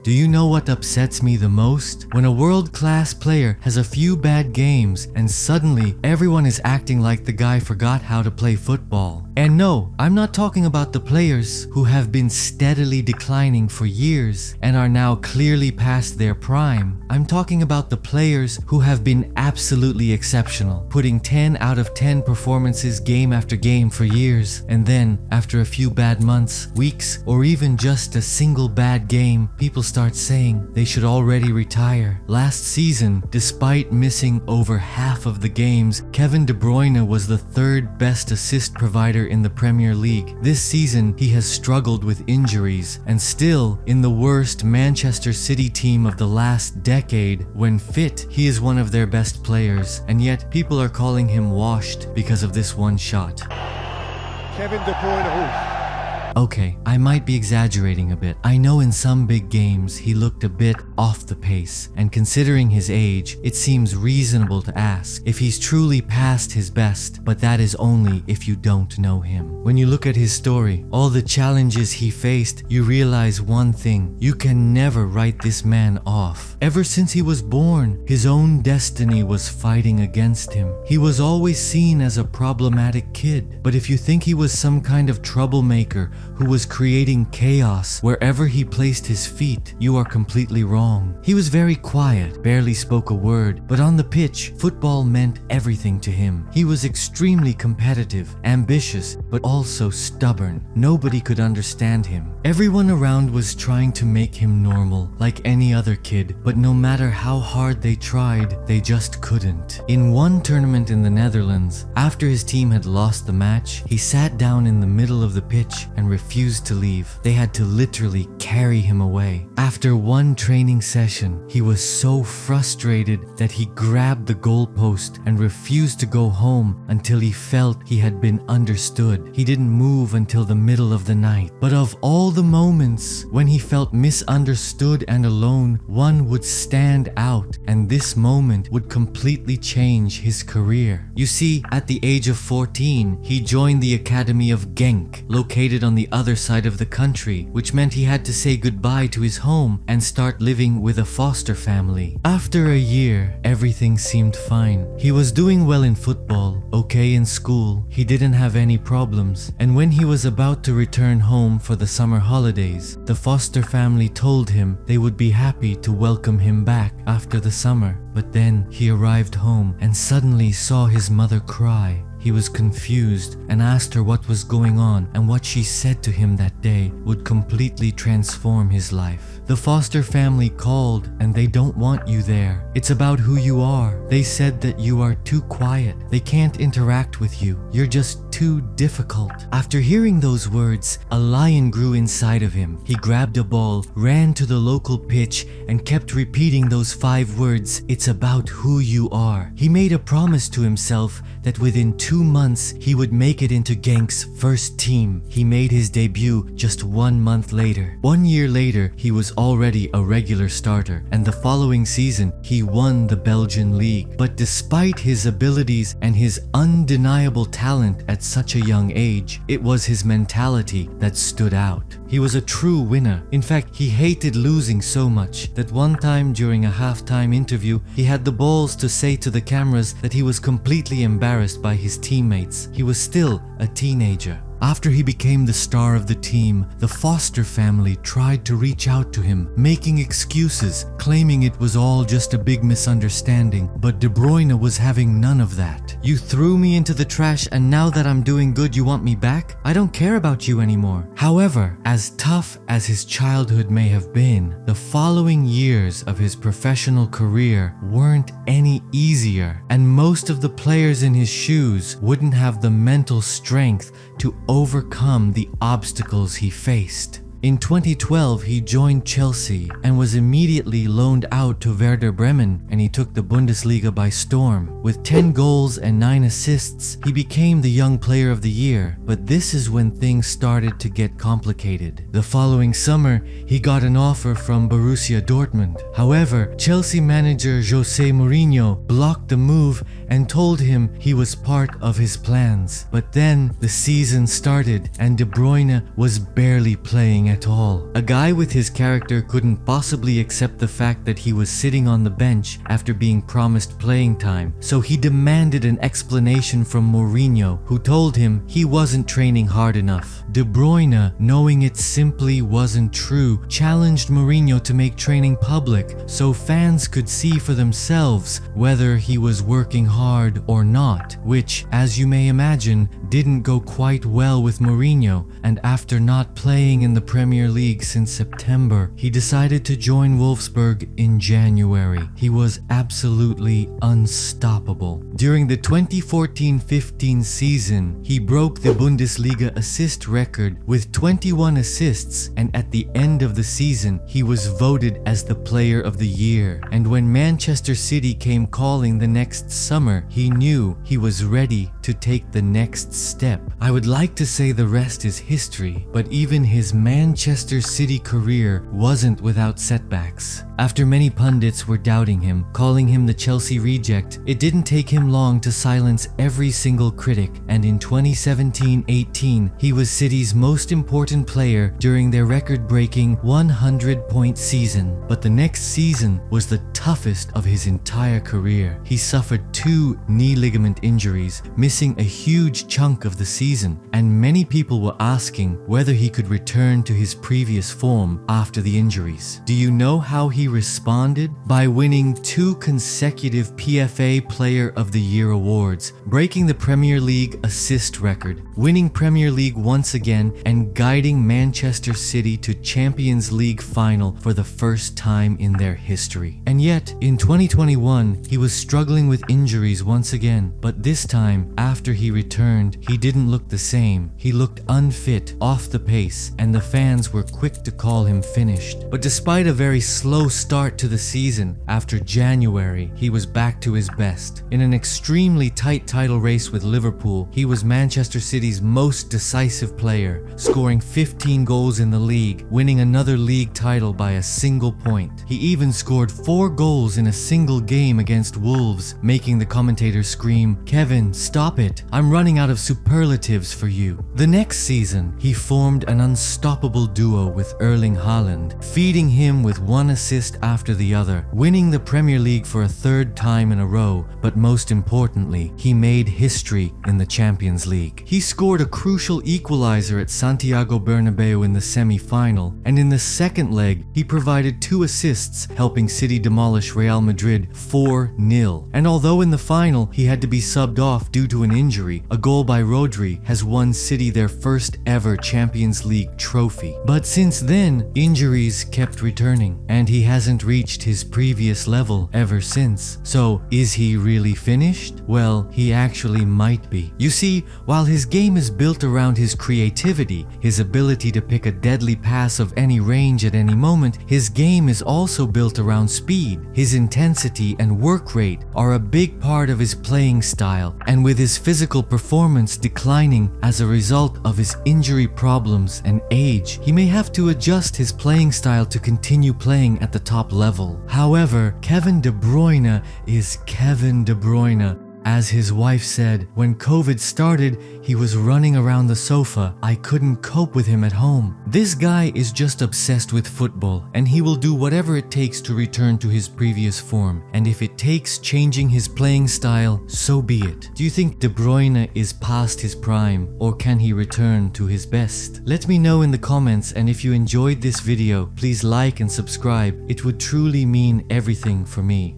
Do you know what upsets me the most? When a world-class player has a few bad games and suddenly everyone is acting like the guy forgot how to play football. And no, I'm not talking about the players who have been steadily declining for years and are now clearly past their prime. I'm talking about the players who have been absolutely exceptional, putting 10 out of 10 performances game after game for years, and then, after a few bad months, weeks, or even just a single bad game, people start saying they should already retire. Last season, despite missing over half of the games, Kevin De Bruyne was the third best assist provider in the Premier League. This season, he has struggled with injuries, and still, in the worst Manchester City team of the last decade, when fit, he is one of their best players, and yet people are calling him washed because of this one shot. Kevin De Bruyne. Okay, I might be exaggerating a bit. I know in some big games he looked a bit off the pace, and considering his age, it seems reasonable to ask if he's truly past his best, but that is only if you don't know him. When you look at his story, all the challenges he faced, you realize one thing: you can never write this man off. Ever since he was born, his own destiny was fighting against him. He was always seen as a problematic kid, but if you think he was some kind of troublemaker who was creating chaos wherever he placed his feet, you are completely wrong. He was very quiet, barely spoke a word, but on the pitch, football meant everything to him. He was extremely competitive, ambitious, but also stubborn. Nobody could understand him. Everyone around was trying to make him normal, like any other kid, but no matter how hard they tried, they just couldn't. In one tournament in the Netherlands, after his team had lost the match, he sat down in the middle of the pitch and refused to leave. They had to literally carry him away. After one training session, he was so frustrated that he grabbed the goalpost and refused to go home until he felt he had been understood. He didn't move until the middle of the night. But of all the moments when he felt misunderstood and alone, one would stand out, and this moment would completely change his career. You see, at the age of 14, he joined the academy of Genk, located on the other side of the country, which meant he had to say goodbye to his home and start living with a foster family. After a year, everything seemed fine. He was doing well in football, okay in school, he didn't have any problems, and when he was about to return home for the summer holidays, the foster family told him they would be happy to welcome him back after the summer. But then he arrived home and suddenly saw his mother cry. He was confused and asked her what was going on, and what she said to him that day would completely transform his life. The foster family called, and they don't want you there. It's about who you are. They said that you are too quiet. They can't interact with you. You're just too difficult. After hearing those words, a lion grew inside of him. He grabbed a ball, ran to the local pitch, and kept repeating those 5 words: "It's about who you are." He made a promise to himself that within 2 months he would make it into Genk's first team. He made his debut just 1 month later. 1 year later, he was already a regular starter, and the following season, he won the Belgian league. But despite his abilities and his undeniable talent at such a young age, it was his mentality that stood out. He was a true winner. In fact, he hated losing so much that one time during a halftime interview, he had the balls to say to the cameras that he was completely embarrassed by his teammates. He was still a teenager. After he became the star of the team, the foster family tried to reach out to him, making excuses, claiming it was all just a big misunderstanding, but De Bruyne was having none of that. "You threw me into the trash, and now that I'm doing good, you want me back? I don't care about you anymore." However, as tough as his childhood may have been, the following years of his professional career weren't any easier, and most of the players in his shoes wouldn't have the mental strength to overcome the obstacles he faced. In 2012, he joined Chelsea and was immediately loaned out to Werder Bremen, and he took the Bundesliga by storm. With 10 goals and 9 assists, he became the Young Player of the Year, but this is when things started to get complicated. The following summer, he got an offer from Borussia Dortmund. However, Chelsea manager Jose Mourinho blocked the move and told him he was part of his plans. But then the season started and De Bruyne was barely playing at all. A guy with his character couldn't possibly accept the fact that he was sitting on the bench after being promised playing time, so he demanded an explanation from Mourinho, who told him he wasn't training hard enough. De Bruyne, knowing it simply wasn't true, challenged Mourinho to make training public so fans could see for themselves whether he was working hard or not, which, as you may imagine, didn't go quite well with Mourinho, and after not playing in the Premier League since September, he decided to join Wolfsburg in January. He was absolutely unstoppable. During the 2014-15 season, he broke the Bundesliga assist record with 21 assists, and at the end of the season, he was voted as the Player of the Year. And when Manchester City came calling the next summer, he knew he was ready to take the next step. I would like to say the rest is history, but even his Manchester City career wasn't without setbacks. After many pundits were doubting him, calling him the Chelsea reject, it didn't take him long to silence every single critic, and in 2017-18, he was City's most important player during their record-breaking 100-point season. But the next season was the toughest of his entire career. He suffered 2 knee ligament injuries, missing a huge chunk of the season, and many people were asking whether he could return to his previous form after the injuries. Do you know how he responded? By winning 2 consecutive PFA Player of the Year awards, breaking the Premier League assist record, winning Premier League once again, and guiding Manchester City to Champions League final for the first time in their history. And yet, in 2021, he was struggling with injuries once again, but this time, after he returned, he didn't look the same. He looked unfit, off the pace, and the fans were quick to call him finished. But despite a very slow start to the season, after January, he was back to his best. In an extremely tight title race with Liverpool, he was Manchester City's most decisive player, scoring 15 goals in the league, winning another league title by a single point. He even scored 4 goals in a single game against Wolves, making the commentators scream, "Kevin, stop it. I'm running out of superlatives for you." The next season, he formed an unstoppable duo with Erling Haaland, feeding him with 1 assist after the other, winning the Premier League for a 3rd time in a row, but most importantly, he made history in the Champions League. He scored a crucial equalizer at Santiago Bernabeu in the semi-final, and in the second leg, he provided 2 assists, helping City demolish Real Madrid 4-0. And although in the final, he had to be subbed off due to an injury, a goal by Rodri has won City their first ever Champions League trophy. But since then, injuries kept returning, and he hasn't reached his previous level ever since. So, is he really finished? Well, he actually might be. You see, while his game is built around his creativity, his ability to pick a deadly pass of any range at any moment, his game is also built around speed. His intensity and work rate are a big part of his playing style, and with his physical performance declining as a result of his injury problems and age, he may have to adjust his playing style to continue playing at the top level. However, Kevin De Bruyne is Kevin De Bruyne. As his wife said, when COVID started, he was running around the sofa. I couldn't cope with him at home. This guy is just obsessed with football, and he will do whatever it takes to return to his previous form. And if it takes changing his playing style, so be it. Do you think De Bruyne is past his prime, or can he return to his best? Let me know in the comments, and if you enjoyed this video, please like and subscribe. It would truly mean everything for me.